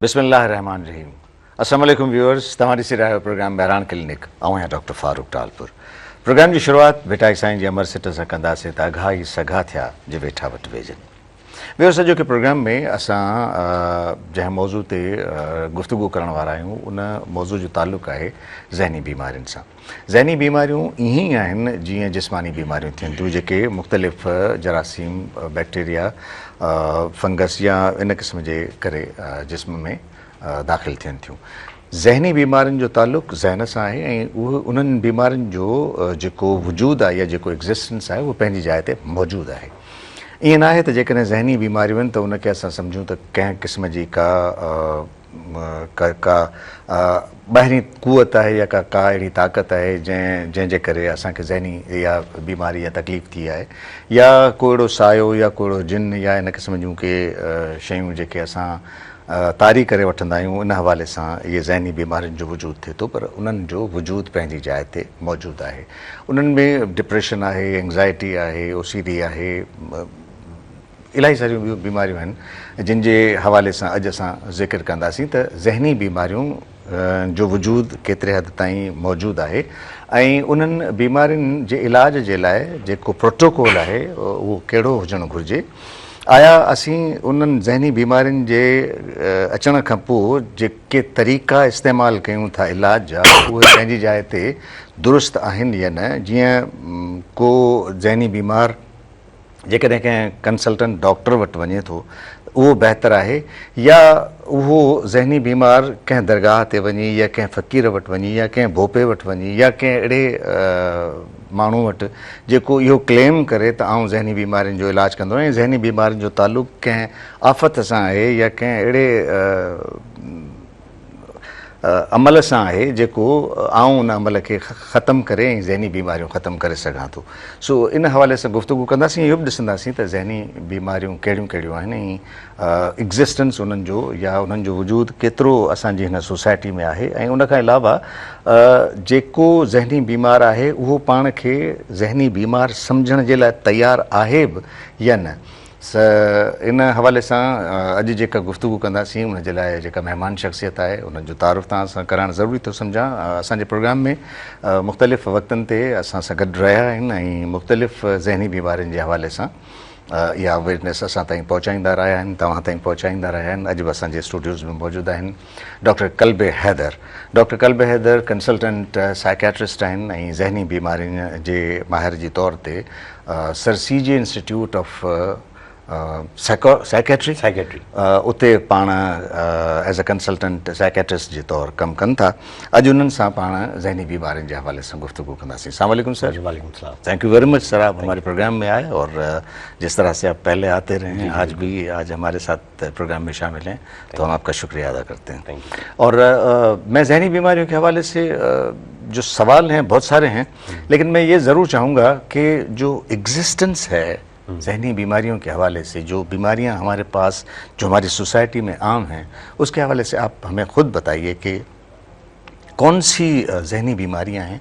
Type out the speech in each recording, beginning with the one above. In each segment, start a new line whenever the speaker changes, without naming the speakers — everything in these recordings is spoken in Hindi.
बिस्मिल्लाहिर्रहमानिर्रहीम। अस्सलाम वालेकुम व्यूअर्स, तव्हां ॾिसी रहिया आहियो प्रोग्राम बहरान क्लिनिक। ऐं आहियां डॉक्टर फारूक टालपुर। प्रोग्राम जी शुरूआति बेटा साईं जी अमर सिट सां कंदासीं त अघा ई सघा थिया जे वेठा वटि वेझनि। ॿियो सॼो के प्रोग्राम में असां जंहिं मौज़ू ते गुफ़्तगू करण वारा आहियूं उन मौज़ू जो ताल्लुक़ु आहे ज़हनी बीमारियुनि सां। ज़हनी बीमारियूं ईअं ई आहिनि जीअं जिस्मानी बीमारियूं थियनि थियूं, जेके मुख़्तलिफ़ जरासीम, बैक्टीरिया, फंगस या इन क़िस्म जे करे जिस्म में दाख़िल थियनि थियूं। ज़हनी बीमारियुनि जो ताल्लुक़ु ज़हन सां आहे ऐं उहे उन्हनि बीमारियुनि जो जेको वजूदु आहे या जेको एग्ज़िस्टेंस आहे उहो पंहिंजी जाइ ते मौजूदु आहे। ईअं न आहे त जेकॾहिं ज़हनी बीमारियूं आहिनि त उनखे असां सम्झूं त कंहिं क़िस्म जी का ॿाहिरीं क़ुवत आहे या का अहिड़ी ताक़त आहे जंहिंजे करे असांखे ज़हनी या बीमारी या तकलीफ़ थी आहे, या को अहिड़ो सायो या को अहिड़ो जिन या इन क़िस्म जूं के शयूं जेके असां तारी करे वठंदा आहियूं, इन हवाले सां इहे ज़हनी बीमारियुनि जो वजूदु थिए थो। पर उन्हनि जो वजूदु पंहिंजी जाइ ते मौजूदु आहे। उन्हनि में डिप्रेशन आहे, एंग्ज़ाइटी आहे, ओसीडी आहे, इलाही सारियूं ॿियूं बीमारियूं आहिनि जिन जे हवाले सां अॼु असां ज़िक्र कंदासीं त ज़हनी बीमारियूं जो वजूदु केतिरे हद ताईं मौजूदु आहे ऐं उन्हनि बीमारियुनि जे इलाज जे लाइ जेको प्रोटोकॉल आहे उहो कहिड़ो हुजणु घुरिजे। आया असीं उन्हनि ज़हनी बीमारियुनि जे अचण खां पोइ जेके तरीक़ा इस्तेमालु कयूं था इलाज जा, उहे पंहिंजी जाइ ते दुरुस्त आहिनि या न। जीअं को ज़हनी बीमार जेकॾहिं कंहिं कंसल्टेंट डॉक्टर वटि वञे थो उहो बहितरु आहे, या उहो ज़हनी बीमार कंहिं दरगाह ते वञी या कंहिं फ़क़ीर वटि वञी या कंहिं भोपे वटि वञी या कंहिं अहिड़े माण्हू वटि जेको इहो क्लेम करे त आउं ज़हनी बीमारियुनि जो इलाजु कंदो आहियां। ज़हनी बीमारियुनि जो ताल्लुक़ु कंहिं आफ़त सां आहे या कंहिं अहिड़े अमल सां आहे जेको आउं उन अमल खे ख़तमु करे ऐं ज़हनी बीमारियूं ख़तमु करे सघां थो। सो इन हवाले सां गुफ़्तगू कंदासीं। इहो बि ॾिसंदासीं त ज़हनी बीमारियूं कहिड़ियूं कहिड़ियूं आहिनि ऐं एग्ज़िस्टेंस उन्हनि जो या उन्हनि जो वजूदु केतिरो असांजी हिन सोसाइटी में आहे। ऐं उन खां अलावा जेको ज़हनी बीमार आहे उहो पाण खे ज़हनी बीमार सम्झण जे लाइ तयारु आहे बि या न। इन हवाले सां अॼु जेका गुफ़्तगू कंदासीं उन जे लाइ जेका महिमान शख़्सियत आहे उन्हनि जो तारुफ़ तव्हां सां करणु ज़रूरी थो सम्झां। असांजे प्रोग्राम में मुख़्तलिफ़ वक़्तनि ते असां सां गॾु रहिया आहिनि ऐं मुख़्तलिफ़ ज़हनी बीमारियुनि जे हवाले सां इहा अवेयरनेस असां ताईं पहुचाईंदा रहिया आहिनि, तव्हां ताईं पहुचाईंदा रहिया आहिनि। अॼु बि असांजे स्टूडियोज़ में मौजूदु आहिनि डॉक्टर कल्ब हैदर। डॉक्टर कल्ब हैदर कंसल्टेंट साइकेट्रिस्ट आहिनि ऐं ज़हनी बीमारियुनि जे माहिर जे तौर ते sir CJ institute of psychiatry उते पाण एज़ अ कंसल्टेंट साइकेट्रिस्ट जे तौर कमु कनि था। अॼु उन्हनि सां पाण ज़हनी बीमारियुनि जे हवाले सां गुफ्तगू कंदासीं। अस्सलाम वालेकुम सर।
वालेकुम सलाम।
Thank you very much sir, आप हमारे प्रोग्राम में आए और जिस तरह से आप पहले आते रहे हैं आज हमारे साथ प्रोग्राम में शामिल हैं, तो हम आपका शुक्रिया अदा करते हैं। और मैं ज़हनी बीमारियों के हवाले से जो सवाल हैं बहुत सारे हैं, लेकिन मैं ये ज़रूर चाहूँगा कि जो एग्जिस्टेंस है ज़हनी बीमारियों के हवाले से, जो बीमारियां हमारे पास जो हमारी सोसाइटी में आम हैं, उसके हवाले से आप हमें ख़ुद बताइए कि कौन सी ज़हनी बीमारियां हैं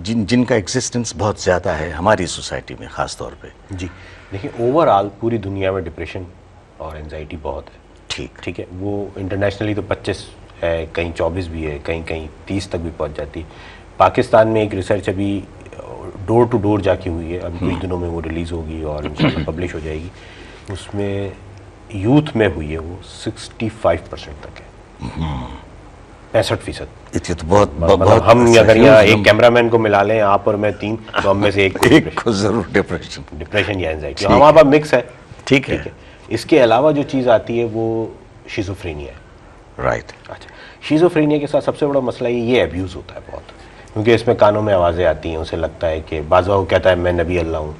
जिनका एग्जिस्टेंस बहुत ज़्यादा है हमारी सोसाइटी में ख़ास तौर पे।
जी देखिए, ओवरऑल पूरी दुनिया में डिप्रेशन और एंजाइटी बहुत है। ठीक है, वो इंटरनेशनली तो 25 है, कहीं 24 भी है, कहीं कहीं 30 तक भी पहुंच जाती है। पाकिस्तान में एक रिसर्च अभी डोर टू डोर जाके हुई है, अभी कुछ दिनों में वो रिलीज़ होगी और इंशाल्लाह पब्लिश हो जाएगी। उसमें यूथ में हुई है, वो 65% तक है, 65%।
तो बहुत
मतलब हम अगर यहाँ एक कैमरामैन को मिला लें, आप और मैं 3, तो हम में से एक
को जरूर डिप्रेशन
या एंजाइटी, हमारे पास मिक्स है।
ठीक है।
इसके अलावा जो चीज़ आती है वो शिज़ोफ्रेनिया है।
राइट।
अच्छा, शिज़ोफ्रेनिया के साथ सबसे बड़ा मसला ये अब्यूज़ होता है बहुत, क्योंकि इसमें कानों में आवाज़ें आती हैं, उसे लगता है कि बाज़ा वो कहता है मैं नबी अल्लाह हूँ,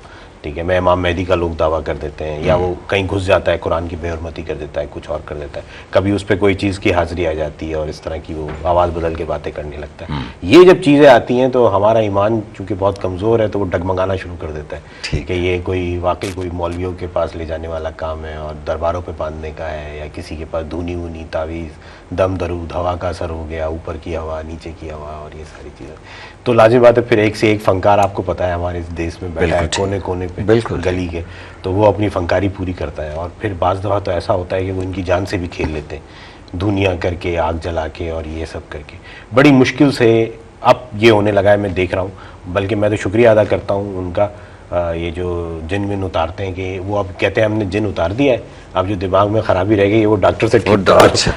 ठीक है, मैं इमाम मेहदी का लोग दावा कर देते हैं, या वो कहीं घुस जाता है, कुरान की बेहरमती कर देता है, कुछ और कर देता है, कभी उस पर कोई चीज़ की हाजिरी आ जाती है और इस तरह की वो आवाज़ बदल के बातें करने लगता है। ये जब चीज़ें आती हैं तो हमारा ईमान चूँकि बहुत कमज़ोर है तो वो डगमगाना शुरू कर देता है कि ये कोई वाकई कोई मौलवियों के पास ले जाने वाला काम है और दरबारों पर बांधने का है, या किसी के पास धूनी वूनी तावीज़, दम दरूद, हवा का असर हो गया, ऊपर की हवा नीचे की हवा और ये सारी चीज़ें। तो लाजिम बात है, फिर एक से एक फंकार आपको पता है हमारे इस देश में बैठा है कोने कोने पे,
बिल्कुल
गली के, तो वो अपनी फंकारी पूरी करता है। और फिर बाज़ दफ़ा तो ऐसा होता है कि वो इनकी जान से भी खेल लेते हैं धुनिया करके, आग जला के और ये सब करके बड़ी मुश्किल से अब ये होने लगा है, मैं देख रहा हूँ। बल्कि मैं तो शुक्रिया अदा करता हूँ उनका, ये जो जिन विन उतारते हैं कि वो अब कहते हैं हमने जिन उतार दिया है, अब जो दिमाग में खराबी रह गई वो डॉक्टर से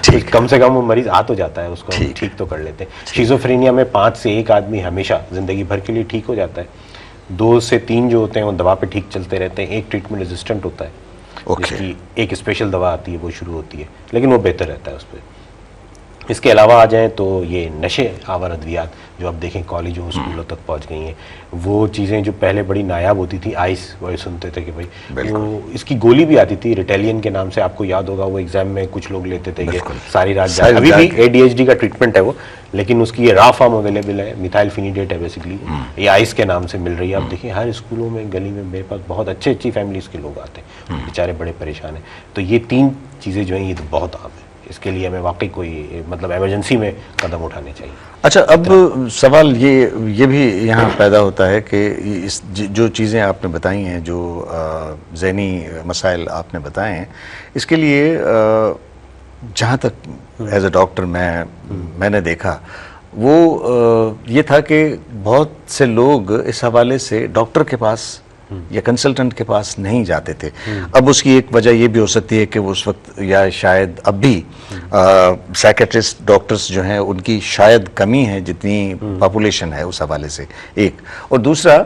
ठीक कम से कम वो मरीज आ तो जाता है, उसको हम ठीक तो कर लेते हैं। शिज़ोफ्रेनिया में 5 से 1 आदमी हमेशा ज़िंदगी भर के लिए ठीक हो जाता है, 2 से 3 जो होते हैं वो दवा पे ठीक चलते रहते हैं, एक ट्रीटमेंट रेजिस्टेंट होता है, जिसकी एक स्पेशल दवा आती है वो शुरू होती है, लेकिन वो बेहतर रहता है उस पर। इसके अलावा आ जाएं तो ये नशे आवर अद्वियात जो अब देखें कॉलेजों स्कूलों तक पहुंच गई हैं, वो चीज़ें जो पहले बड़ी नायाब होती थी, आइस वो सुनते थे कि भाई वो इसकी गोली भी आती थी रिटेलियन के नाम से, आपको याद होगा वो एग्जाम में कुछ लोग लेते थे कि सारी रात जाए। अभी भी ADHD का ट्रीटमेंट है वो, लेकिन उसकी ये रॉ फॉर्म अवेलेबल है, मिथाइल फिनिडेट है बेसिकली, ये आइस के नाम से मिल रही है। आप देखिए हर स्कूलों में, गली में मेरे पास बहुत अच्छी फैमिलीज़ के लोग आते हैं, बेचारे बड़े परेशान हैं। तो ये 3 चीज़ें जो हैं ये तो बहुत आम है, इसके लिए हमें वाकई कोई मतलब इमरजेंसी में कदम उठाने चाहिए।
अच्छा, अब सवाल ये भी यहाँ पैदा होता है कि इस जो चीज़ें आपने बताई हैं, जो ज़हनी मसाइल आपने बताए हैं, इसके लिए जहाँ तक एज ए डॉक्टर मैंने देखा वो ये था कि बहुत से लोग इस हवाले से डॉक्टर के पास या कंसल्टेंट के पास नहीं जाते थे। अब उसकी एक वजह ये भी हो सकती है कि वो उस वक्त या शायद अब भी साइकेट्रिस्ट डॉक्टर्स जो हैं उनकी शायद कमी है जितनी पॉपुलेशन है उस हवाले से, एक। और दूसरा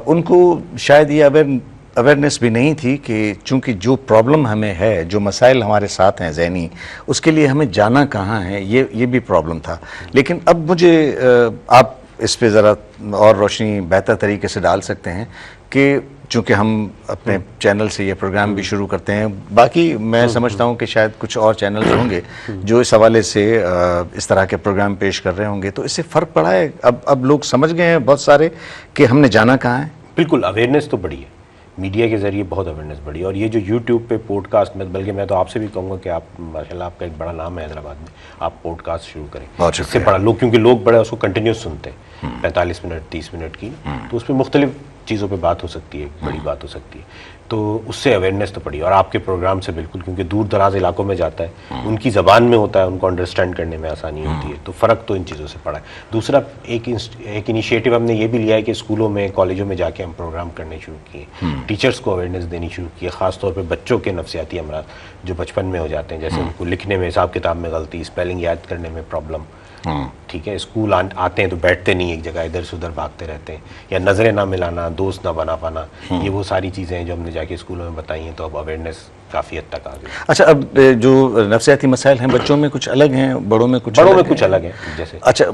उनको शायद ये अवेयरनेस भी नहीं थी कि चूंकि जो प्रॉब्लम हमें है, जो मसाइल हमारे साथ हैं ज़हनी, उसके लिए हमें जाना कहाँ है, ये भी प्रॉब्लम था। लेकिन अब मुझे आप इस पे ज़रा और रोशनी बेहतर तरीके से डाल सकते हैं कि चूँकि हम अपने चैनल से ये प्रोग्राम भी शुरू करते हैं, बाकी मैं समझता हूँ कि शायद कुछ और चैनल्स होंगे जो इस हवाले से इस तरह के प्रोग्राम पेश कर रहे होंगे, तो इससे फ़र्क पड़ा है? अब लोग समझ गए हैं बहुत सारे कि हमने जाना कहाँ है।
बिल्कुल, अवेयरनेस तो बढ़ी है, मीडिया के ज़रिए बहुत अवेयरनेस बढ़ी। और ये जो यूट्यूब पे पॉडकास्ट में, बल्कि मैं तो आपसे भी कहूँगा कि आप माशाल्लाह आपका एक बड़ा नाम है हैदराबाद में, आप पॉडकास्ट शुरू करें, इससे बड़ा लोग, क्योंकि लोग बड़ा उसको कंटिन्यूस सुनते हैं 45 मिनट 30 मिनट की, तो उस पर मुख्तलिफ चीज़ों पे बात हो सकती है, बड़ी बात हो सकती है, तो उससे अवेयरनेस तो पड़ी। और आपके प्रोग्राम से बिल्कुल, क्योंकि दूर दराज इलाकों में जाता है, उनकी ज़बान में होता है, उनको अंडरस्टैंड करने में आसानी होती है, तो फ़र्क तो इन चीज़ों से पड़ा है। दूसरा एक इनिशिएटिव हमने ये भी लिया है कि स्कूलों में, कॉलेजों में जाके हम प्रोग्राम करने शुरू किए, टीचर्स को अवेयरनेस देनी शुरू की, ख़ासतौर पर बच्चों के नफ्सियाती अमराज जो बचपन में हो जाते हैं, जैसे उनको लिखने में, हिसाब किताब में गलती, स्पेलिंग याद करने में प्रॉब्लम, ठीक है, स्कूल आते हैं तो बैठते नहीं एक जगह, इधर से उधर भागते रहते हैं, या नज़रें ना मिलाना, दोस्त ना बना पाना, ये वो सारी चीज़ें हैं जो हमने जाके स्कूलों में बताई हैं, तो अब अवेयरनेस काफ़ी हद तक आ गई।
अच्छा, अब जो नफ्सियाती मसाइल हैं बच्चों में कुछ अलग हैं, बड़ों में कुछ
अलग है जैसे।
अच्छा,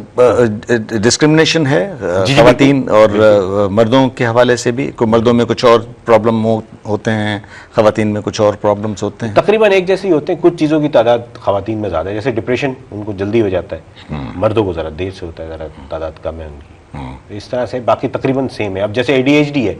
डिस्क्रिमिनेशन है ख़वातीन और मर्दों के हवाले से भी? मर्दों में कुछ और प्रॉब्लम होते हैं, ख़वातीन में कुछ और प्रॉब्लम्स होते हैं?
तकरीबन एक जैसे ही होते हैं, कुछ चीज़ों की तादाद ख़वातीन में ज़्यादा है, जैसे डिप्रेशन उनको जल्दी हो जाता है, मर्दों को ज़रा देर से होता है, ज़रा तादाद कम है उनकी, इस तरह से बाकी तकरीबन सेम है। अब जैसे ADHD है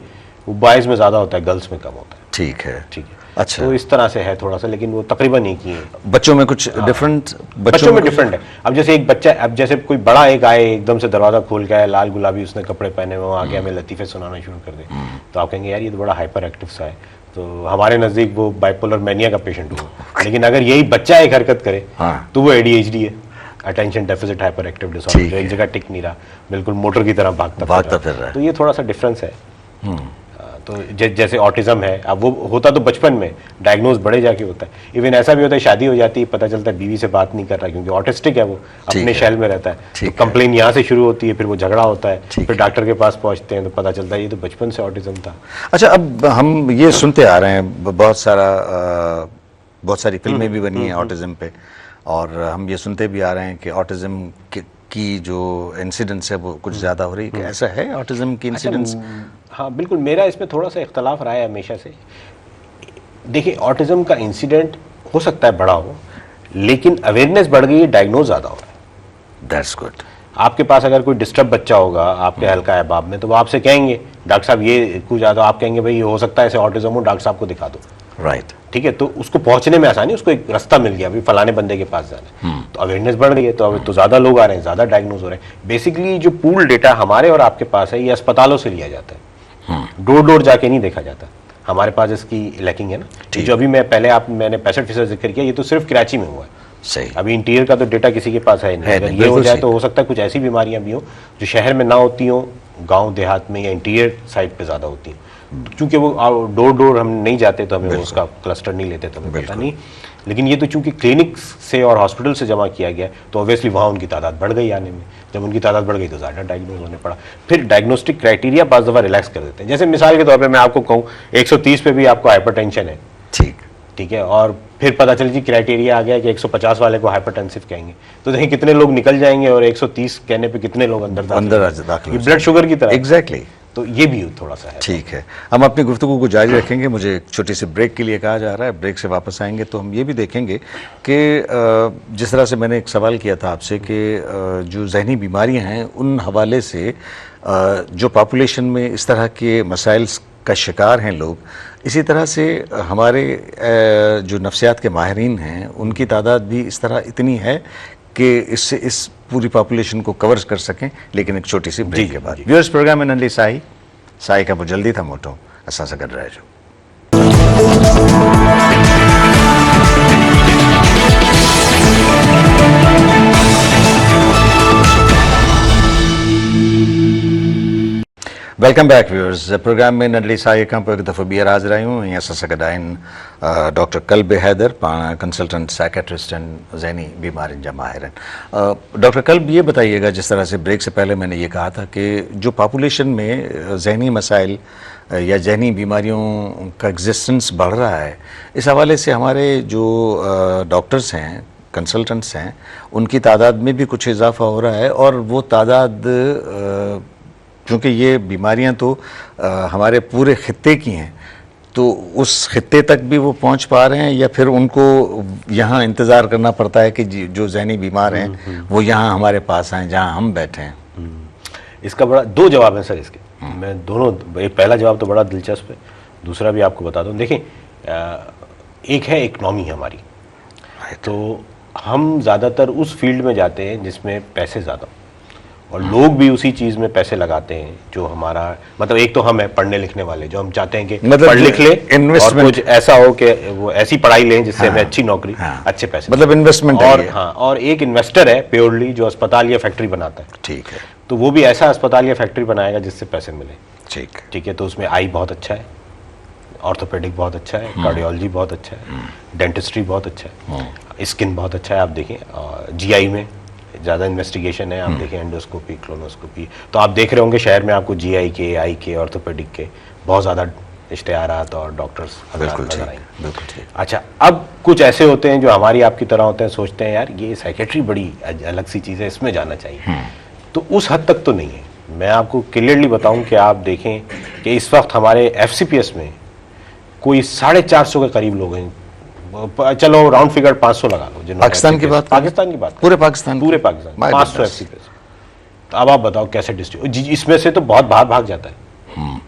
वो बॉयज़ में ज़्यादा होता है, गर्ल्स में कम होता है।
ठीक है। अच्छा,
तो इस तरह से है थोड़ा सा, लेकिन वो तकरीबन एक ही है।
बच्चों में कुछ डिफरेंट,
बच्चों में डिफरेंट है। अब जैसे एक बच्चा, अब जैसे कोई बड़ा एक आए, एकदम से दरवाज़ा खोल के आए, लाल गुलाबी उसने कपड़े पहने हुए, आगे हमें लतीफ़े सुनाना शुरू कर दे, तो आप कहेंगे यार ये तो बड़ा हाइपर एक्टिव सा है, तो हमारे नज़दीक वो बाइपोलर मैनिया का पेशेंट हो। लेकिन अगर यही बच्चा एक हरकत करे तो वो ADHD है, attention deficit hyper active disorder, जो एक जगह टिक नहीं रहा, बिल्कुल मोटर की तरह भागता फिर रहा है। तो ये थोड़ा सा डिफरेंस है। तो जैसे ऑटिज्म है, अब वो होता तो बचपन में, डायग्नोज बड़े जाके होता है। इवन ऐसा भी होता है शादी हो जाती है, पता चलता है बीवी से बात नहीं कर रहा क्योंकि ऑटिस्टिक है, वो अपने शैल में रहता है, तो कंप्लेन यहाँ से शुरू होती है, फिर वो झगड़ा होता है, फिर डॉक्टर के पास पहुँचते हैं तो पता चलता है ये तो बचपन से ऑटिज्म था।
अच्छा, अब हम ये सुनते आ रहे हैं, बहुत सारी फिल्में भी बनी हैं ऑटिज्म पे, और हम ये सुनते भी आ रहे हैं कि ऑटिज्म की जो इंसिडेंट्स है वो कुछ ज़्यादा हो रही है। ऐसा है ऑटिज्म की इंसिडेंट्स?
हाँ बिल्कुल, मेरा इसमें थोड़ा सा इख्तलाफ रहा है हमेशा से। देखिए, ऑटिज्म का इंसिडेंट हो सकता है बड़ा हो, लेकिन अवेयरनेस बढ़ गई है, डायग्नोज ज़्यादा हो रहा है।
That's good.
आपके पास अगर कोई डिस्टर्ब बच्चा होगा आपके हल्का अहबाब में, तो वो आपसे कहेंगे डॉक्टर साहब ये कुछ ज़्यादा, आप कहेंगे भाई ये हो सकता है ऐसे ऑटिज्म हो, डॉक्टर साहब को दिखा दो।
राइट,
ठीक है, तो उसको पहुंचने में आसानी, उसको एक रास्ता मिल गया, अभी फलाने बंदे के पास जाना है, तो अवेयरनेस बढ़ गई है, तो अब तो ज़्यादा लोग आ रहे हैं, ज़्यादा डायग्नोज हो रहे हैं। बेसिकली जो पूल डेटा हमारे और आपके पास है, ये अस्पतालों से लिया जाता है, डोर डोर जाके नहीं देखा जाता। हमारे पास इसकी लैकिंग है ना, जो अभी मैं पहले मैंने 65% जिक्र किया, ये तो सिर्फ कराची में हुआ है,
सही।
अभी इंटीरियर का तो डेटा किसी के पास है नहीं,
है
अगर
नहीं,
ये हो
बिल्कुल
जाए
सही।
तो हो सकता है कुछ ऐसी बीमारियां भी हो जो शहर में ना होती हो, गांव देहात में या इंटीरियर साइड पे ज्यादा होती हैं। क्योंकि वो डोर डोर हम नहीं जाते तो हमें वो उसका क्लस्टर नहीं लेते, तो हमें पता
बिल्कुल।
नहीं। लेकिन ये तो चूंकि क्लिनिक से और हॉस्पिटल से जमा किया गया तो ऑब्वियसली वहाँ उनकी तादाद बढ़ गई आने में। जब उनकी तादाद बढ़ गई तो ज़्यादा डायग्नोज होने पड़ा। फिर डायग्नोस्टिक क्राइटेरिया बाज़ दफ़ा रिलैक्स कर देते हैं। जैसे मिसाल के तौर पे मैं आपको कहूँ 130 पे भी आपको हाइपरटेंशन है,
ठीक।
ठीक है, और फिर पता चल जी क्राइटेरिया आ गया कि 150 वाले को हाइपरटेंसिव कहेंगे, तो देखिए कितने लोग निकल जाएंगे और 130 कहने पे कितने लोग अंदर
दाखिल
ये ब्लड शुगर की तरह।
एग्जैक्टली।
तो ये भी थोड़ा सा है।
ठीक है, हम अपनी गुफ्तगू को जारी रखेंगे। मुझे एक छोटी सी ब्रेक के लिए कहा जा रहा है। ब्रेक से वापस आएंगे तो हम ये भी देखेंगे कि जिस तरह से मैंने एक सवाल किया था आपसे कि जो जहनी बीमारियां हैं उन हवाले से जो पॉपुलेशन में इस तरह के मसाइल का शिकार हैं लोग, इसी तरह से हमारे जो नफ्सियात के माहिरीन हैं उनकी तादाद भी इस तरह इतनी है कि इससे इस पूरी पॉपुलेशन को कवर कर सकें। लेकिन एक छोटी सी ब्रेक के बाद व्यूअर्स प्रोग्राम में नंदी साई का वो जल्दी था मोटो असां सां गॾु रहिजो। Welcome back viewers. प्रोग्राम में नंढड़ी साई खां पोइ हिकु दफ़ो ॿीहर हाज़िर आहियूं। हीअं असां सां गॾु आहिनि डॉक्टर कल्ब हैदर, पाण कंसल्टेंट साइकेट्रिस्ट आहिनि, ज़हनी बीमारियुनि जा माहिर आहिनि। डॉक्टर कल्ब, ये बताइएगा, जिस तरह से ब्रेक से पहले मैंने ये कहा था कि जो पॉपुलेशन में जहनी मसाइल या जहनी बीमारियों का एग्जिस्टेंस बढ़ रहा है, इस हवाले से हमारे जो डॉक्टर्स हैं, कंसल्टेंट्स हैं, उनकी तादाद में भी कुछ इजाफा हो रहा है। और वो तादाद, क्योंकि ये बीमारियां तो हमारे पूरे खित्ते की हैं, तो उस खित्ते तक भी वो पहुंच पा रहे हैं या फिर उनको यहाँ इंतज़ार करना पड़ता है कि जो जहनी बीमार हैं वो यहाँ हमारे पास आएँ जहाँ हम बैठे हैं?
इसका बड़ा दो जवाब है सर इसके। मैं दोनों, एक पहला जवाब तो बड़ा दिलचस्प है, दूसरा भी आपको बता दूं। देखिए, एक है इकनॉमी हमारी, तो हम ज़्यादातर उस फील्ड में जाते हैं जिसमें पैसे ज़्यादा, और लोग भी उसी चीज़ में पैसे लगाते हैं जो हमारा, मतलब एक तो हम है पढ़ने लिखने वाले, जो हम चाहते हैं कि
मतलब
पढ़ लिख ले और कुछ ऐसा हो कि वो ऐसी पढ़ाई लें जिससे हमें अच्छी नौकरी, अच्छे पैसे,
मतलब इन्वेस्टमेंट
और
है।
हाँ, और एक इन्वेस्टर है प्योरली जो अस्पताल या फैक्ट्री बनाता है।
ठीक है।
तो वो भी ऐसा अस्पताल या फैक्ट्री बनाएगा जिससे पैसे मिले।
ठीक।
ठीक है, तो उसमें आई बहुत अच्छा है, ऑर्थोपेडिक बहुत अच्छा है, कार्डियोलॉजी बहुत अच्छा है, डेंटिस्ट्री बहुत अच्छा है, स्किन बहुत अच्छा है। आप देखें जीआई में ज़्यादा इन्वेस्टिगेशन है, आप देखें एंडोस्कोपी, क्लोनोस्कोपी, तो आप देख रहे होंगे शहर में आपको जीआई के, आई के, ऑर्थोपेडिक के बहुत ज़्यादा इश्तेहारात और डॉक्टर्स
बिल्कुल
नजर
ठीक,
आएंगे।
बिल्कुल ठीक।
अच्छा, अब कुछ ऐसे होते हैं जो हमारी आपकी तरह होते हैं, सोचते हैं यार ये साइकेट्री बड़ी अलग सी चीज़ है, इसमें जाना चाहिए। तो उस हद तक तो नहीं है। मैं आपको क्लियरली बताऊं कि आप देखें कि इस वक्त हमारे एफसीपीएस में कोई 450 के करीब लोग हैं, चलो राउंड फिगर 500 लगा लो।
पाकिस्तान की बात,
पाकिस्तान की बात,
पूरे पाकिस्तान
500 एफसीपीएस। तो अब आप बताओ कैसे डिस्ट्रीब्यूट, इसमें से तो बहुत बाहर भाग जाता है।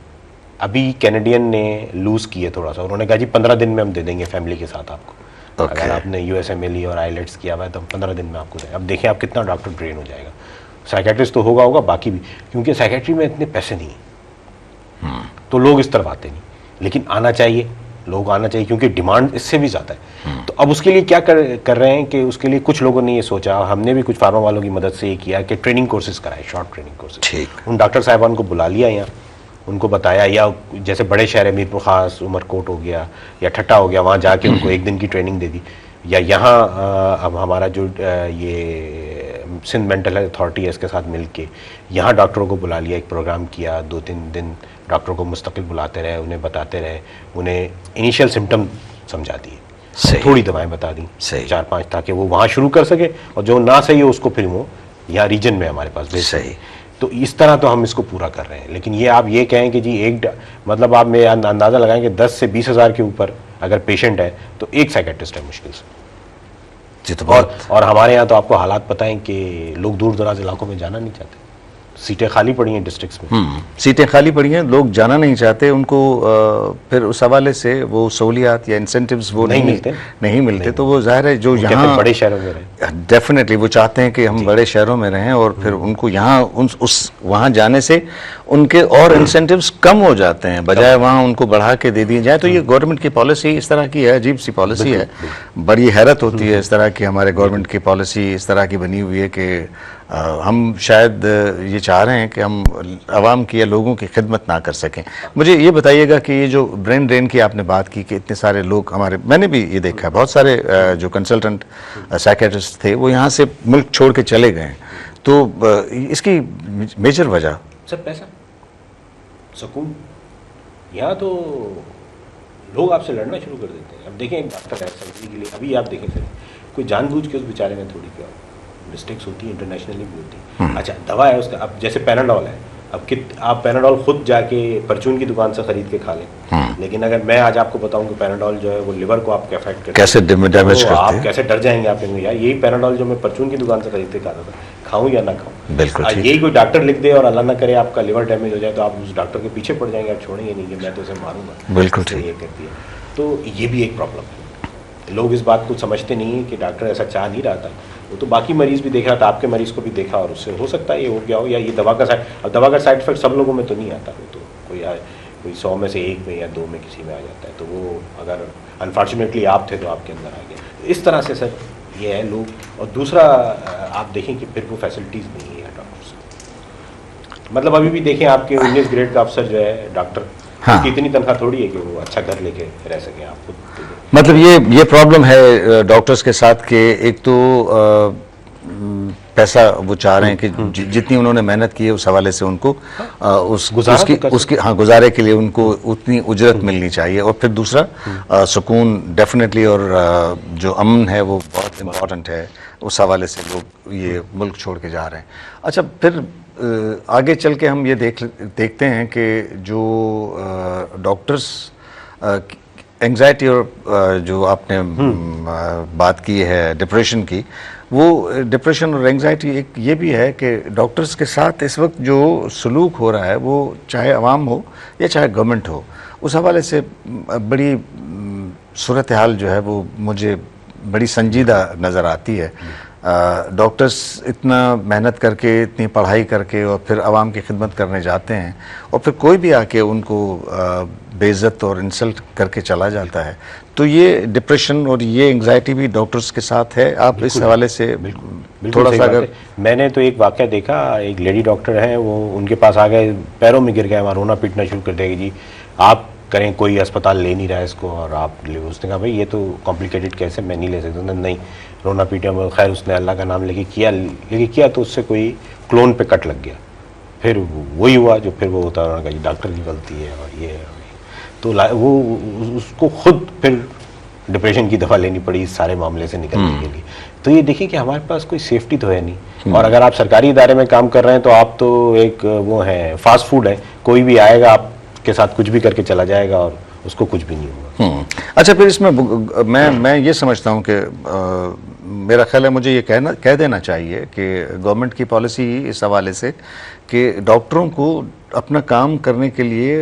अभी कैनेडियन ने लूज किए थोड़ा सा, उन्होंने कहा जी 15 दिन में हम दे देंगे फैमिली के साथ आपको। अगर आपने यूएसएमएल और आईलेट्स किया हुआ है तो हम 15 दिन में आपको दें। अब देखिए आप कितना डॉक्टर ट्रेन हो जाएगा। साइकेट्रिस्ट तो होगा बाकी भी, क्योंकि साइकेट्री में इतने पैसे नहीं है, तो लोग इस तरफ आते नहीं। लेकिन आना चाहिए, लोग आना चाहिए, क्योंकि डिमांड इससे भी ज़्यादा है। तो अब उसके लिए क्या कर रहे हैं कि उसके लिए कुछ लोगों ने ये सोचा, हमने भी कुछ फार्मा वालों की मदद से ये किया कि ट्रेनिंग कोर्सेज कराए, शॉर्ट ट्रेनिंग कोर्सेज। उन डॉक्टर साहिबान को बुला लिया यहाँ, उनको बताया, या जैसे बड़े शहर है मीरपुर खास, उमरकोट हो गया या ठट्टा हो गया, वहाँ जाके उनको एक दिन की ट्रेनिंग दे दी। या यहाँ अब हमारा जो ये सिंध मेंटल हेल्थ अथॉरिटी है, इसके साथ मिलके यहाँ डॉक्टरों को बुला लिया, एक प्रोग्राम किया, 2-3 दिन डॉक्टरों को मुस्तकिल बुलाते रहे, उन्हें बताते रहे, उन्हें इनिशियल सिम्टम समझा दिए, थोड़ी दवाएं बता दी 4-5, ताकि वो वहाँ शुरू कर सके, और जो ना सही हो उसको फिर वो यहाँ रीजन में हमारे पास भेज सके। तो इस तरह तो हम इसको पूरा कर रहे हैं। लेकिन ये आप ये कहें कि जी मतलब आप में अंदाज़ा लगाएं कि 10 से 20 हज़ार के ऊपर अगर पेशेंट है तो एक साइकेट्रिस्ट है मुश्किल से। और हमारे यहाँ तो आपको हालात पता है कि लोग दूर दराज इलाकों में जाना नहीं चाहते, सीटें खाली पड़ी हैं डिस्ट्रिक्ट्स में।
सीटें खाली पड़ी हैं, लोग जाना नहीं चाहते, उनको फिर उस हवाले से वो सहूलियात या इंसेंटिव्स वो नहीं मिलते। तो वो जाहिर है जो यहाँ
बड़े शहरों में रहें,
डेफिनेटली वो चाहते हैं कि हम बड़े शहरों में रहें, और फिर उनको यहाँ वहाँ जाने से उनके और इंसेंटिव्स कम हो जाते हैं, बजाय वहाँ उनको बढ़ा के दे दिए जाए। तो ये गवर्नमेंट की पॉलिसी इस तरह की है, अजीब सी पॉलिसी है, बड़ी हैरत होती है इस तरह की हमारे गवर्नमेंट की पॉलिसी इस तरह की बनी हुई है कि हम शायद ये चाह रहे हैं कि हम आवाम की या लोगों की खिदमत ना कर सकें। मुझे ये बताइएगा कि ये जो ब्रेन ड्रेन की आपने बात की कि इतने सारे लोग हमारे, मैंने भी ये देखा है, बहुत सारे जो कंसल्टेंट साइकियाट्रिस्ट थे वो यहाँ से मुल्क छोड़ के चले गए। तो इसकी मेजर वजह
सब पैसा, सुकून। यहाँ तो लोग आपसे लड़ना शुरू कर देते हैं। अब देखें एक डॉक्टर है सर्जरी के लिए, अभी आप देखें सर, कोई जानबूझ के उस बेचारे ने थोड़ी किया, मिस्टेक्स होती है, इंटरनेशनली भी होती है। अच्छा दवा है उसका, अब जैसे पैनाडोल है, अब आप पैनाडोल खुद जाके परचून की दुकान से खरीद के खा लें, लेकिन अगर मैं आज आपको बताऊं कि पैनाडोल जो है वो लिवर को आपके अफेक्ट करता है,
कैसे डैमेज करते
हैं, आप कैसे डर जाएंगे, आप कहेंगे यार यही पैनाडोल जो मैं परचून की दुकान से खरीद के खाता था, खाऊं या ना खाऊं।
बिल्कुल
यही कोई डॉक्टर लिख दे और अल्लाह ना करे आपका लिवर डैमेज हो जाए तो आप उस डॉक्टर के पीछे पड़ जाएंगे, आप छोड़ेंगे नहीं कि मैं तो उसे मारूंगा।
बिल्कुल ठीक,
ये करती है। तो ये भी एक प्रॉब्लम है, लोग इस बात को समझते नहीं है कि डॉक्टर ऐसा चाह नहीं रहा था, वो तो बाकी मरीज भी देख रहा था, आपके मरीज को भी देखा और उससे हो सकता है ये हो गया हो, या ये दवा का साइड इफेक्ट सब लोगों में तो नहीं आता, वो तो कोई 100 में से 1 में या 2 में किसी में आ जाता है। तो वो अगर अनफॉर्चुनेटली आप थे तो आपके अंदर आ गया। इस तरह से सर ये है लोग। और दूसरा आप देखें कि फिर वो फैसिलिटीज़ नहीं है डॉक्टर्स, मतलब अभी भी देखें आपके 19 ग्रेड का अफसर जो है डॉक्टर,
हाँ,
इतनी तनख्वाह थोड़ी है कि वो अच्छा घर लेके रह सके। आप खुद
मतलब ये प्रॉब्लम है डॉक्टर्स के साथ कि एक तो पैसा वो चाह रहे हैं कि जितनी उन्होंने मेहनत की है उस हवाले से उनको उसकी गुजारे के लिए उनको उतनी उजरत मिलनी चाहिए, और फिर दूसरा सुकून डेफिनेटली, और जो अमन है वो बहुत इम्पॉर्टेंट है, उस हवाले से लोग ये मुल्क छोड़ के जा रहे हैं। अच्छा फिर आगे चल के हम ये देखते हैं कि जो डॉक्टर्स एंग्जाइटी और जो आपने बात की है डिप्रेशन की, वो डिप्रेशन और एंग्जाइटी एक ये भी है कि डॉक्टर्स के साथ इस वक्त जो सलूक हो रहा है वो चाहे अवाम हो या चाहे गवर्नमेंट हो, उस हवाले से बड़ी सूरत हाल जो है वो मुझे बड़ी संजीदा नज़र आती है। डॉक्टर्स इतना मेहनत करके, इतनी पढ़ाई करके और फिर आवाम की खिदमत करने जाते हैं, और फिर कोई भी आके उनको बेइज्जत और इंसल्ट करके चला जाता है। तो ये डिप्रेशन और ये एंग्जाइटी भी डॉक्टर्स के साथ है। आप इस हवाले से थोड़ा सा अगर,
मैंने तो एक वाक़या देखा, एक लेडी डॉक्टर है, वो उनके पास आ गए, पैरों में गिर गए, वहाँ रोना पीटना शुरू कर देगी, जी आप करें, कोई अस्पताल ले नहीं रहा है इसको और आप ले। उसने कहा भाई ये तो कॉम्प्लिकेटेड केस है, मैं नहीं ले सकता। नहीं, रोना पीटा में खैर उसने अल्लाह का नाम लेके किया तो उससे कोई क्लोन पे कट लग गया। फिर वही हुआ जो फिर वो होता है, उन्होंने कहा जी डॉक्टर की गलती है और ये है। तो वो उसको खुद फिर डिप्रेशन की दवा लेनी पड़ी इस सारे मामले से निकलने के लिए। तो ये देखिए कि हमारे पास कोई सेफ्टी तो है नहीं, और अगर आप सरकारी इदारे में काम कर रहे हैं तो आप तो एक वो है, फास्ट फूड है, कोई भी आएगा आपके साथ कुछ भी करके चला जाएगा और उसको कुछ भी नहीं होगा।
अच्छा फिर इसमें मैं ये समझता हूँ कि मेरा ख्याल है मुझे ये कह देना चाहिए कि गवर्नमेंट की पॉलिसी इस हवाले से कि डॉक्टरों को अपना काम करने के लिए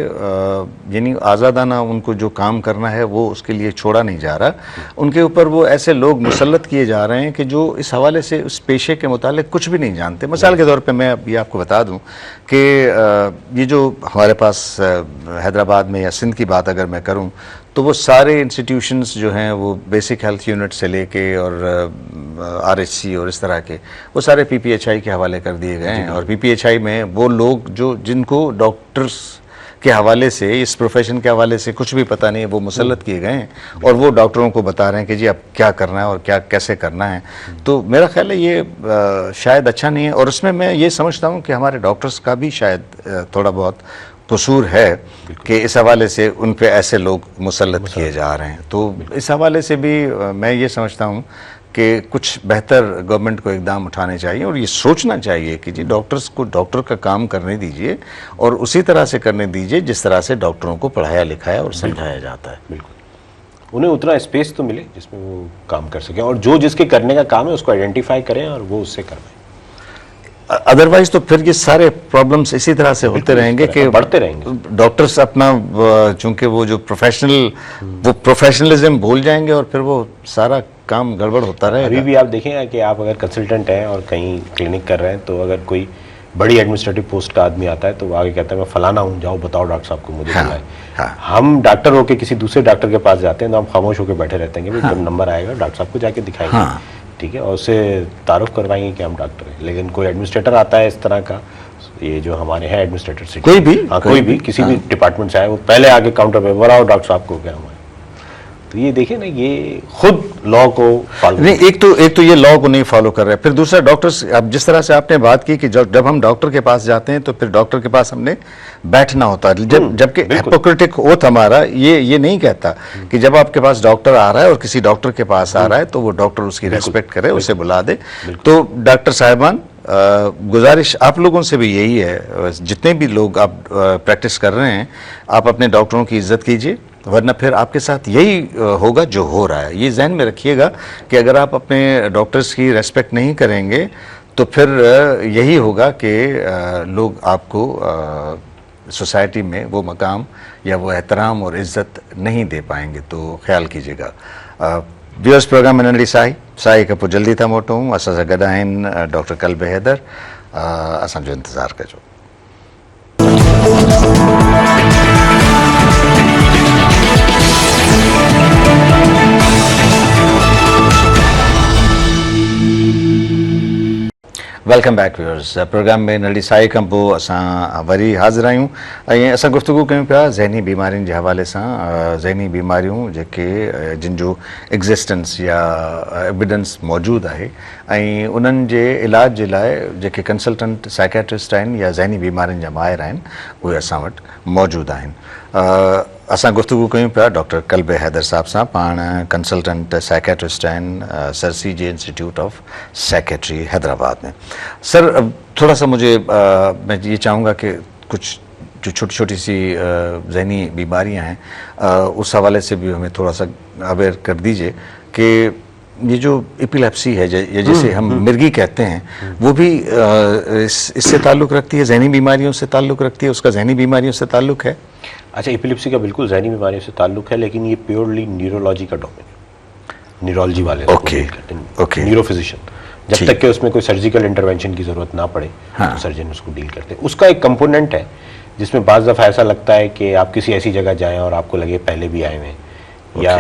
यानी आज़ादाना उनको जो काम करना है वो उसके लिए छोड़ा नहीं जा रहा, उनके ऊपर वो ऐसे लोग मुसल्लत किए जा रहे हैं कि जो इस हवाले से उस पेशे के मुतालिक कुछ भी नहीं जानते। मिसाल के तौर पे मैं ये आपको बता दूं कि ये जो हमारे पास हैदराबाद में या सिंध की बात अगर मैं करूं तो वो सारे इंस्टीट्यूशंस जो हैं वो बेसिक हेल्थ यूनिट से लेके और आरएचसी और इस तरह के वो सारे पीपीएचआई के हवाले कर दिए गए हैं, और पीपीएचआई में वो लोग जो जिनको डॉक्टर्स के हवाले से, इस प्रोफेशन के हवाले से कुछ भी पता नहीं है, वो मुसल्लत किए गए हैं और वो डॉक्टरों को बता रहे हैं कि जी अब क्या करना है और क्या कैसे करना है। तो मेरा ख्याल है ये शायद अच्छा नहीं है, और उसमें मैं ये समझता हूँ कि हमारे डॉक्टर्स का भी शायद थोड़ा बहुत कसूर है कि इस हवाले से उन पे ऐसे लोग मुसल्लत किए जा रहे हैं। तो इस हवाले से भी मैं ये समझता हूँ कि कुछ बेहतर गवर्नमेंट को इकदाम उठाने चाहिए और ये सोचना चाहिए कि जी डॉक्टर्स को डॉक्टर का काम करने दीजिए और उसी तरह से करने दीजिए जिस तरह से डॉक्टरों को पढ़ाया लिखाया और समझाया जाता है।
बिल्कुल, उन्हें उतना स्पेस तो मिले जिसमें वो काम कर सकें, और जो जिसके करने का काम है उसको आइडेंटिफाई करें और वो उससे करवाएं।
अदरवाइज तो फिर ये सारे प्रॉब्लम्स इसी तरह से होते रहेंगे कि
बढ़ते रहेंगे।
डॉक्टर्स अपना चूंकि वो जो वो प्रोफेशनलिज्म भूल जाएंगे और फिर वो सारा काम गड़बड़ होता रहेगा।
अभी भी आप देखें कि आप अगर कंसल्टेंट हैं और कहीं क्लिनिक कर रहे हैं तो अगर कोई बड़ी एडमिनिस्ट्रेटिव पोस्ट का आदमी आता है तो वो आगे कहता है मैं फलाना हूँ, जाओ बताओ डॉक्टर साहब को मुझे बुलाएं।
हाँ।
हम डॉक्टर होके किसी दूसरे डॉक्टर के पास जाते हैं तो हम खामोश होकर बैठे रहते हैं कि जब नंबर आएगा डॉक्टर साहब को जाके दिखाएंगे।
हाँ।
ठीक है, और उससे तारुफ करवाएंगे कि हम डॉक्टर हैं। लेकिन कोई एडमिनिस्ट्रेटर आता है इस तरह का, ये जो हमारे हैं एडमिनिस्ट्रेटर कोई भी किसी भी डिपार्टमेंट से आए, वो पहले आगे काउंटर पे बुलाओ डॉक्टर साहब को क्या हुआ। तो ये देखें ना, ये खुद लॉ को फॉलो
नहीं, एक तो ये लॉ को नहीं फॉलो कर रहे, फिर दूसरा डॉक्टर्स, अब जिस तरह से आपने बात की कि जब हम डॉक्टर के पास जाते हैं तो फिर डॉक्टर के पास हमने बैठना होता है, जबकि हिपोक्रेटिक ओथ हमारा ये नहीं कहता कि जब आपके पास डॉक्टर आ रहा है और किसी डॉक्टर के पास आ रहा है तो वो डॉक्टर उसकी रेस्पेक्ट करे, उसे बुला दे। तो डॉक्टर साहिबान, गुजारिश आप लोगों से भी यही है, जितने भी लोग आप प्रैक्टिस कर रहे हैं, आप अपने डॉक्टरों की इज्जत कीजिए, वरना फिर आपके साथ यही होगा जो हो रहा है। ये जहन में रखिएगा कि अगर आप अपने डॉक्टर्स की रेस्पेक्ट नहीं करेंगे तो फिर यही होगा कि लोग आपको सोसाइटी में वो मकाम या वो एहतराम और इज्जत नहीं दे पाएंगे। तो ख्याल कीजिएगा। व्यूअर्स, प्रोग्राम में नंढड़ी साई कपूर जल्दी था मोटो हूँ, असां सां गॾु आहिनि डॉक्टर कल्ब हैदर। असांजो इंतज़ारु कजो। Welcome back viewers. प्रोग्राम में नंढड़ी साई खां पोइ असां वरी हाज़िर आहियूं ऐं असां गुफ़्तगू कयूं पिया ज़हनी बीमारियुनि जे हवाले सां। ज़हनी बीमारियूं जेके जिन जो एग्ज़िस्टेंस या एविडेंस मौजूदु आहे ऐं उन्हनि जे इलाज जे लाइ जेके कंसल्टेंट साइकेट्रिस्ट आहिनि या ज़हनी बीमारियुनि जा माहिर आहिनि उहे असां वटि मौजूदु आहिनि। असां गुफ़्तगू कयूं पिया डॉक्टर कल्ब हैदर साहब सां, पाण कंसल्टेंट साइकेट्रिस्ट आहिनि sir CJ institute of psychiatry Hyderabad में। सर, थोड़ा सा मुझे मैं ये चाहूँगा कि कुछ जो छोटी छोटी सी ज़हनी बीमारियां हैं उस हवाले से भी हमें थोड़ा सा अवेयर कर दीजिए कि ये जो एपिलेप्सी है या जिसे हम मिर्गी कहते हैं वो भी इससे ताल्लुक़ रखती है, ज़हनी बीमारियों से ताल्लुक़ रखती है, उसका ज़हनी बीमारियों से ताल्लुक़ है?
अच्छा, एपिलेप्सी का बिल्कुल ज़हनी बीमारियों से ताल्लुक़ है, लेकिन ये प्योरली न्यूरोलॉजी का डोमेन है, न्यूरोलॉजी वाले
ओके
न्यूरोफिजिशियन। जब तक कि उसमें कोई सर्जिकल इंटरवेंशन की ज़रूरत ना पड़े तो सर्जन उसको डील करते हैं। उसका एक कंपोनेंट है जिसमें बाज़ दफ़ा ऐसा लगता है कि आप किसी ऐसी जगह जाएं और आपको लगे पहले भी आए हुए हैं, या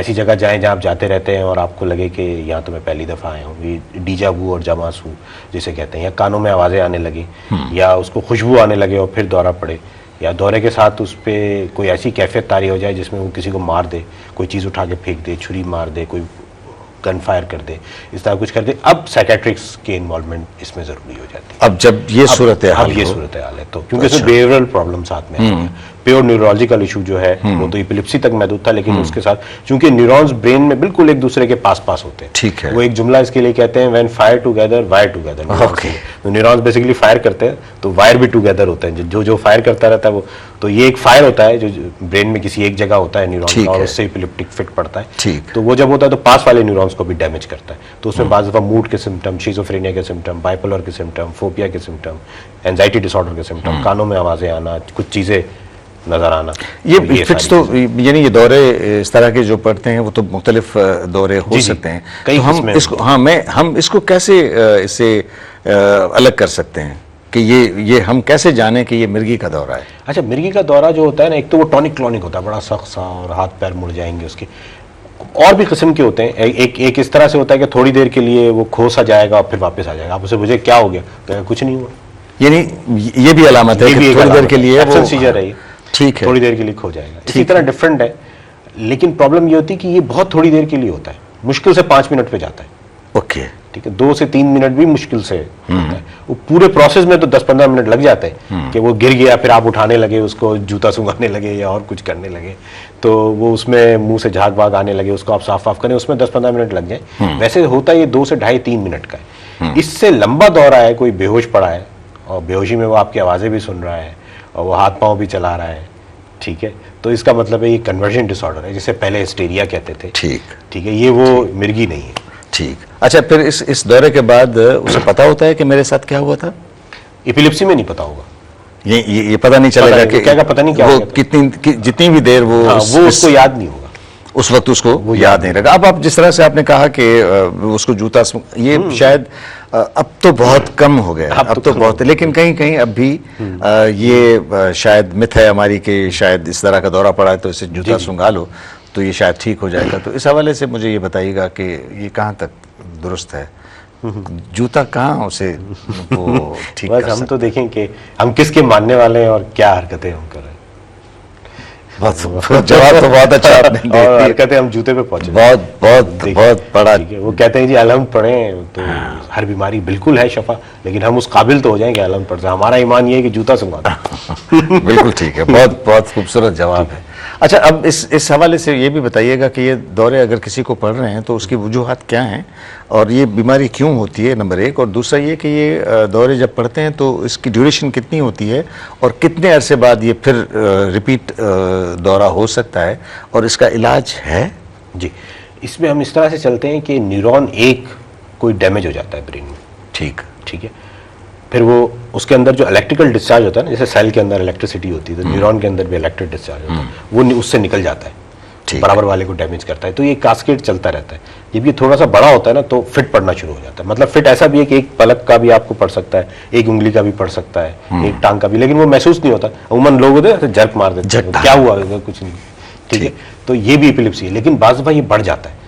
ऐसी जगह जाएं जहाँ आप जाते रहते हैं और आपको लगे कि यहाँ तो मैं पहली दफ़ा आया हूँ, ये डीजा वू और जमासू जिसे कहते हैं, या कानों में आवाज़ें आने लगी या उसको खुशबू आने लगे और फिर दौरा पड़े, या दौरे के साथ उस पर कोई ऐसी कैफियत तारी हो जाए जिसमें वो किसी को मार दे, कोई चीज़ उठा के फेंक दे, छुरी मार दे, कोई गन फायर कर दे, इस तरह कुछ कर दे। अब साइकेट्रिक्स की इन्वॉल्वमेंट इसमें ज़रूरी हो जाती है।
अब जब ये सूरत हाल
है तो क्योंकि इसमें बिहेवियरल प्रॉब्लम साथ में आती है। प्योर न्यूरोलॉजिकल इशू जो है वो तो एपिलेप्सी तक महदूद था, लेकिन उसके साथ चूंकि न्यूरॉन्स ब्रेन में बिल्कुल एक दूसरे के पास होते हैं,
ठीक है,
वो एक जुमला इसके लिए कहते हैं when fire together wire together. तो न्यूरॉन्स बेसिकली फायर करते हैं तो वायर भी टुगेदर होते हैं, जो फायर करता रहता है वो, तो ये एक फायर होता है जो ब्रेन में किसी एक जगह होता है न्यूरॉन का, और उससे एपिलेप्टिक फिट पड़ता है। तो वो जब होता है तो पास वाले न्यूरॉन्स को भी डैमेज करता है, तो उसमें बाज़ दफ़ा मूड के सिम्टम, शिज़ोफ्रेनिया के सिम्टम, बाइपोलर के सिम्टम, फोबिया के सिम्टम, एंजाइटी डिसऑर्डर के सिम्टम, कानों में आवाज़ें आना, कुछ चीज़ें नजर आना,
ये फिक्स तो यानी ये दौरे इस तरह के जो पड़ते हैं वो तो मुख्तलिफ दौरे हो सकते हैं। तो हम इसको कैसे इससे अलग कर सकते हैं कि ये हम कैसे जाने कि ये मिर्गी का दौरा है? अच्छा,
मिर्गी का दौरा जो होता है ना, एक तो वो टॉनिक क्लॉनिक होता है, बड़ा सख्त सा और हाथ पैर मुड़ जाएंगे उसके, और भी किस्म के होते हैं। एक इस तरह से होता है कि थोड़ी देर के लिए वो खो सा जाएगा और फिर वापस आ जाएगा, आप उसे मुझे क्या हो गया, तो कुछ नहीं हुआ,
यानी ये भी अलामत है कि थोड़ी देर के लिए वो
सीजर है, ठीक है, थोड़ी देर के लिए खो जाएगा। इसी तरह डिफरेंट है, लेकिन प्रॉब्लम ये होती है कि ये बहुत थोड़ी देर के लिए होता है, मुश्किल से 5 मिनट पे जाता है।
ओके,
ठीक है, 2 से 3 मिनट भी मुश्किल से होता है। वो पूरे प्रोसेस में तो 10-15 मिनट लग जाते हैं कि वो गिर गया, फिर आप उठाने लगे उसको, जूता सुंघाने लगे या और कुछ करने लगे, तो वो उसमें मुंह से झाग भाग आने लगे, उसको आप साफ करें, उसमें 10-15 मिनट लग जाए। वैसे होता है ये 2 से 2.5-3 मिनट का है। इससे लंबा दौरा है, कोई बेहोश पड़ा है और बेहोशी में वो आपकी आवाज़ें भी सुन रहा है और वो हाथ पाँव भी चला रहा है, ठीक है, तो इसका मतलब है ये कन्वर्जन डिसऑर्डर है, जिसे पहले हिस्टेरिया कहते थे। ठीक है, ये वो मिर्गी नहीं है।
ठीक। अच्छा, फिर इस दौरे के बाद उसे पता होता है कि मेरे साथ क्या हुआ था?
एपिलेप्सी में नहीं पता होगा,
ये पता नहीं चलेगा कि
क्या पता नहीं क्या
वो
हो गया
जितनी भी देर वो
हाँ, वो उसको याद नहीं होगा,
उस वक्त उसको याद नहीं रखा। अब आप जिस तरह से आपने कहा कि उसको जूता ये शायद अब तो बहुत कम हो गया, अब तो बहुत, लेकिन कहीं कहीं अब भी ये शायद मिथ है हमारी कि शायद इस तरह का दौरा पड़ा है तो इसे जूता सूंघा लो तो ये शायद ठीक हो जाएगा। तो इस हवाले से मुझे ये बताइएगा कि ये कहाँ तक दुरुस्त है, जूता कहाँ उसे वो ठीक
बस
कर
हम तो देखें कि हम किसके मानने वाले हैं और क्या हरकतें हम कर रहे हैं।
जवाब तो बहुत अच्छा आपने दे
और
दिया।
हरकतें हम जूते पे पहुंचे,
बहुत बड़ा।
ठीक है, वो कहते हैं जी अलहम्द पढ़ें तो हर बीमारी बिल्कुल है शफा, लेकिन हम उस काबिल तो हो जाएंगे अलहम्द पढ़ जाए। हमारा ईमान ये है कि जूता सुंघा दो।
बिल्कुल ठीक है, बहुत खूबसूरत जवाब है। अच्छा, अब इस हवाले से ये भी बताइएगा कि ये दौरे अगर किसी को पड़ रहे हैं तो उसकी वजूहात क्या हैं और ये बीमारी क्यों होती है, नंबर एक, और दूसरा ये कि ये दौरे जब पड़ते हैं तो इसकी ड्यूरेशन कितनी होती है और कितने अरसे बाद ये फिर रिपीट दौरा हो सकता है और इसका इलाज है?
जी, इसमें हम इस तरह से चलते हैं कि न्यूरॉन एक कोई डैमेज हो जाता है ब्रेन में,
ठीक
है, फिर वो उसके अंदर जो इलेक्ट्रिकल डिस्चार्ज होता है ना, जैसे सेल के अंदर इलेक्ट्रिसिटी होती है तो न्यूरॉन के अंदर भी इलेक्ट्रिक डिस्चार्ज होता है, वो उससे निकल जाता है, बराबर वाले को डैमेज करता है। तो ये कास्केड चलता रहता है। जब ये थोड़ा सा बड़ा होता है ना तो फिट पड़ना शुरू हो जाता है। मतलब फिट ऐसा भी है कि एक पलक का भी आपको पड़ सकता है, एक उंगली का भी पड़ सकता है, एक टांग का भी, लेकिन वो महसूस नहीं होता। अमूमन लोग होते हैं जर्क मार देते हैं, क्या हुआ, कुछ नहीं, ठीक है। तो ये भी एपिलेप्सी है, लेकिन बाज़ दफ़ा ये बढ़ जाता है,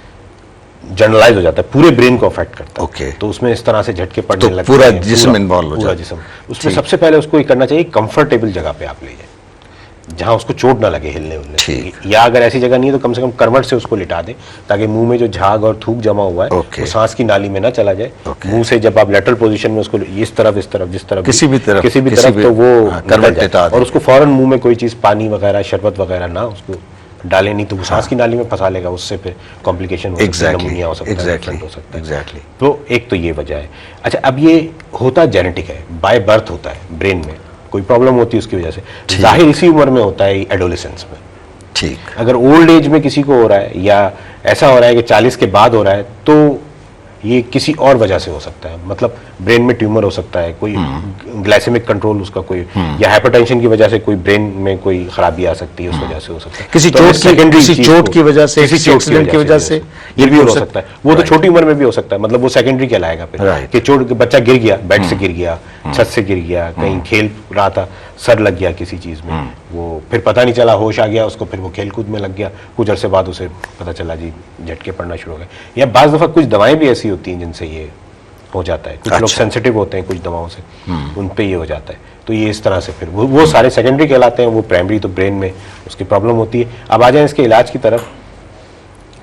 जनरलाइज हो जाता है, पूरे ब्रेन को अफेक्ट करता है।
ओके।
तो उसमें इस तरह से झटके पड़ने
तो
लगते
पूरा
हैं,
जिस्म इन्वॉल्व हो जाता है,
पूरा जिस्म। उसमें सबसे पहले उसको ये करना चाहिए कंफर्टेबल जगह पे आप ले जाए, जहां उसको चोट ना लगे हिलने उलने, या अगर ऐसी जगह नहीं है तो कम से कम करवट से उसको लिटा दें ताकि मुंह में जो झाग और थूक जमा हुआ है वो सांस की नाली में ना चला जाए। मुंह से जब आप लेटरल पोजीशन में उसको इस तरफ जिस तरफ
किसी भी तरफ
तो वो
करवट लिटा दें,
और उसको फौरन मुंह में कोई चीज पानी वगैरह शरबत वगैरह ना उसको डाले, नहीं तो वो सांस की नाली में फंसा लेगा, उससे फिर कॉम्प्लिकेशन हो सकता है, निमोनिया हो सकता है। तो एक तो ये वजह है। अच्छा, अब ये होता जेनेटिक है, बाय बर्थ होता है, ब्रेन में कोई प्रॉब्लम होती है उसकी वजह से, जाहिर इसी उम्र में होता है एडोलेसेंस में।
ठीक।
अगर ओल्ड एज में किसी को हो रहा है या ऐसा हो रहा है कि 40 के बाद हो रहा है तो ये किसी और वजह से हो सकता है। मतलब ब्रेन में ट्यूमर हो सकता है, कोई ग्लाइसेमिक कंट्रोल उसका कोई, या हाइपरटेंशन की वजह से कोई ब्रेन में कोई खराबी आ सकती है, उस वजह से हो सकता है।
किसी चोट की वजह से, किसी एक्सीडेंट की वजह से
ये भी हो सकता है। वो तो छोटी उम्र में भी हो सकता है, मतलब वो सेकेंडरी कहलाएगा फिर कि चोट, बच्चा गिर गया, बेड से गिर गया, छत से गिर गया, कहीं खेल रहा था, सर लग गया किसी चीज में, वो फिर पता नहीं चला, होश आ गया उसको, फिर वो खेल कूद में लग गया, कुछ अरसे बाद उसे पता चला जी झटके पड़ना शुरू हो गए। या बाज़ दफ़ा कुछ दवाएं भी ऐसी होती हैं जिनसे ये हो जाता है, कुछ लोग सेंसिटिव होते हैं कुछ दवाओं से, उन पे ये हो जाता है। तो ये इस तरह से फिर वो सारे सेकेंडरी कहलाते हैं, वो प्राइमरी तो ब्रेन में उसकी प्रॉब्लम होती है। अब आ जाए इसके इलाज की तरफ,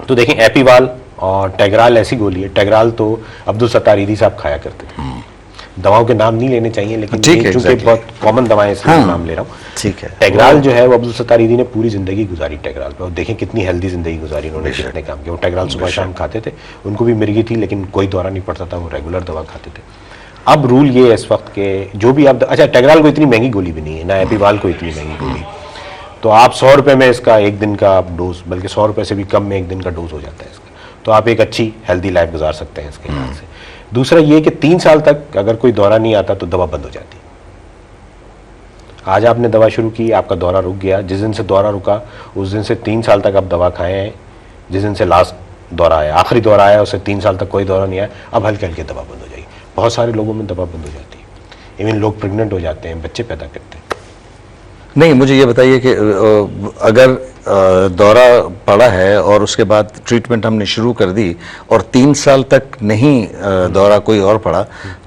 तो देखें एपीवाल और टेग्राल ऐसी गोली है। टेग्राल तो अब्दुल सत्तार ईदी साहब खाया करते थे। दवाओं के नाम नहीं लेने चाहिए, लेकिन चूंकि बहुत कॉमन दवाएं इसलिए नाम ले रहा हूँ।
ठीक है।
टेग्राल जो है वो अब्दुल सत्तार ईदी ने पूरी जिंदगी गुजारी टेग्राल पे, और देखें कितनी हेल्दी जिंदगी गुजारी उन्होंने, कितने काम किया। वो टेग्राल सुबह शाम खाते थे, उनको भी मिर्गी थी लेकिन कोई दौरा नहीं पड़ता था, वो रेगुलर दवा खाते थे। अब रूल ये है इस वक्त के जो भी आप, अच्छा टेग्राल को इतनी महंगी गोली भी नहीं है, ना एपीवाल को इतनी महंगी गोली, तो आप 100 रुपये में इसका एक दिन का डोज, बल्कि 100 रुपये से भी कम में एक दिन का डोज हो जाता है इसका, तो आप एक अच्छी हेल्दी लाइफ गुजार सकते हैं इसके इलाज से। दूसरा ये कि 3 साल तक अगर कोई दौरा नहीं आता तो दवा बंद हो जाती है। आज आपने दवा शुरू की, आपका दौरा रुक गया, जिस दिन से दौरा रुका उस दिन से 3 साल तक आप दवा खाए हैं, जिस दिन से लास्ट दौरा आया, आखिरी दौरा आया, उससे 3 साल तक कोई दौरा नहीं आया, अब हल्के हल्के दवा बंद हो जाएगी। बहुत सारे लोगों में दवा बंद हो जाती है, इवन लोग प्रेग्नेंट हो जाते हैं, बच्चे पैदा करते हैं।
नहीं, मुझे ये बताइए कि अगर दौरा पड़ा है और उसके बाद ट्रीटमेंट हमने शुरू कर दी और 3 साल तक नहीं दौरा कोई और पड़ा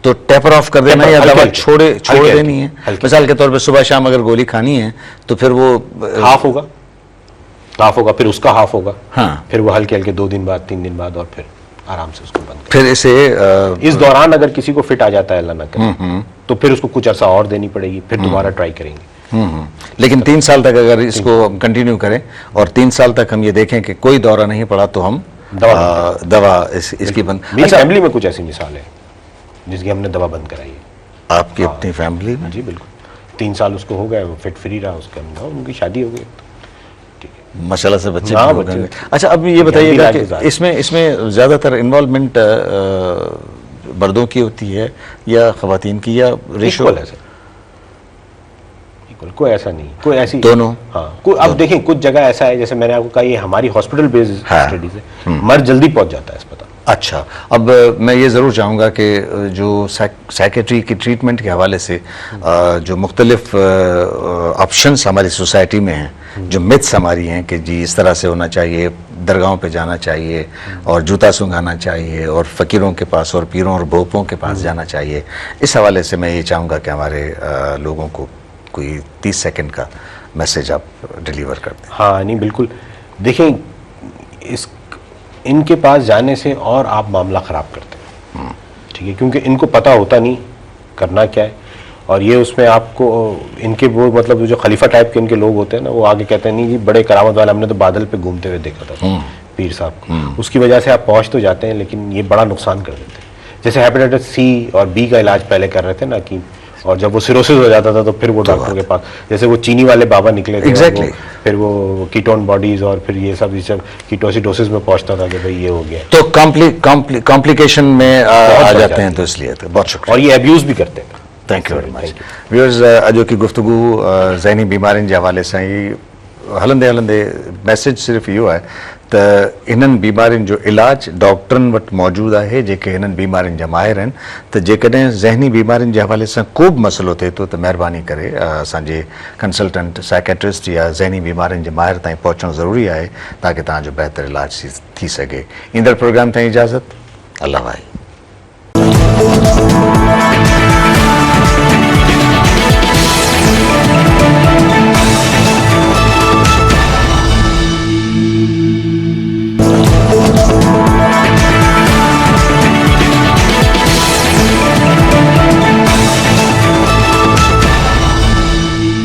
तो टेपर ऑफ कर देना या दवा छोड़ देनी है? मिसाल के तौर पे सुबह शाम अगर गोली खानी है तो फिर वो
हाफ होगा, फिर उसका हाफ होगा,
हाँ,
फिर वो हल्के हल्के 2 दिन बाद 3 दिन बाद, और फिर आराम से उसको बंद कर।
फिर इसे
इस दौरान अगर किसी को फिट आ जाता है, अल्लाह ना करे, तो फिर उसको कुछ अर्सा और देनी पड़ेगी, फिर दोबारा ट्राई करेंगे।
लेकिन 3 साल तक अगर इसको हम कंटिन्यू करें और 3 साल तक हम ये देखें कि कोई दौरा नहीं पड़ा तो हम दवा इसकी बंद।
मेरी फैमिली में कुछ ऐसी मिसाल है जिसकी हमने दवा बंद कराई है।
आपकी अपनी फैमिली में?
जी बिल्कुल, 3 साल उसको हो गए, वो फिट फ्री रहा, उसके हम उनकी शादी हो गई, ठीक है।
माशाल्लाह से बच्चे
हाँ,
भी हो
बच्चे-
गए। अच्छा, अब ये बताइएगा
इलाज
कि
गुजार।
इसमें ज़्यादातर इन्वॉल्वमेंट मर्दों की होती है या ख़वातीन की, या रेशो?
इक्वल है सर, इक्वल, कोई ऐसा नहीं, कोई ऐसी
दोनों?
हाँ, अब देखें कुछ जगह ऐसा है, जैसे मैंने आपको कहा ये हमारी हॉस्पिटल बेस्ड
हाँ।
स्टडीज है, मर्द जल्दी पहुंच जाता है अस्पताल।
अच्छा, अब मैं ये ज़रूर चाहूँगा कि जो साइकेट्री की ट्रीटमेंट के हवाले से जो मुख्तलिफ ऑप्शंस हमारी सोसाइटी में हैं, जो मिथ्स हमारी हैं कि जी इस तरह से होना चाहिए, दरगाहों पे जाना चाहिए और जूता सूंघाना चाहिए और फ़कीरों के पास और पीरों और भोपों के पास जाना चाहिए, इस हवाले से मैं ये चाहूँगा कि हमारे लोगों को कोई 30 सेकंड का मैसेज आप डिलीवर कर दें।
हाँ नहीं बिल्कुल, देखें इनके पास जाने से और आप मामला ख़राब करते हैं, ठीक है, क्योंकि इनको पता होता नहीं करना क्या है, और ये उसमें आपको इनके वो मतलब जो खलीफा टाइप के इनके लोग होते हैं ना, वो आगे कहते हैं नहीं जी बड़े करामत वाले, हमने तो बादल पे घूमते हुए देखा था पीर साहब को, उसकी वजह से आप पहुंच तो जाते हैं लेकिन ये बड़ा नुकसान कर देते हैं। जैसे हेपेटाइटिस सी और बी का इलाज पहले कर रहे थे ना कि, और जब वो सिरोसिस हो जाता था तो फिर वो डॉक्टर के पास, जैसे वो चीनी वाले बाबा निकले थे,
Exactly.
फिर वो कीटोन बॉडीज और फिर ये सब कीटोसिडोसिस में पहुंचता था कि भाई ये हो गया,
तो कॉम्प्लिकेशन में आ
बढ़
जाते हैं,
जाती
तो इसलिए तो बहुत शुक्रिया।
और ये अब्यूज भी करते हैं।
Thank you very much.
Thank you.
Viewers, अॼु की गुफ्तगू ज़हनी बीमारियुनि जे हवाले सां ई हलंदे हलंदे मैसेज सिर्फ़ु इहो आहे त इन्हनि बीमारियुनि जो इलाज डॉक्टरनि वटि मौजूदु आहे जेके हिननि बीमारियुनि जा माहिर आहिनि। त जेकॾहिं ज़हनी बीमारियुनि जे हवाले सां को बि मसइलो थिए थो त महिरबानी करे असांजे कंसल्टेंट साइकेट्रिस्ट या ज़हनी बीमारियुनि जे माहिर ताईं पहुचणु ज़रूरी आहे ताकी तव्हांजो बहितर इलाज थी सघे। ईंदड़ प्रोग्राम ताईं इजाज़त, अल्लाह भाई।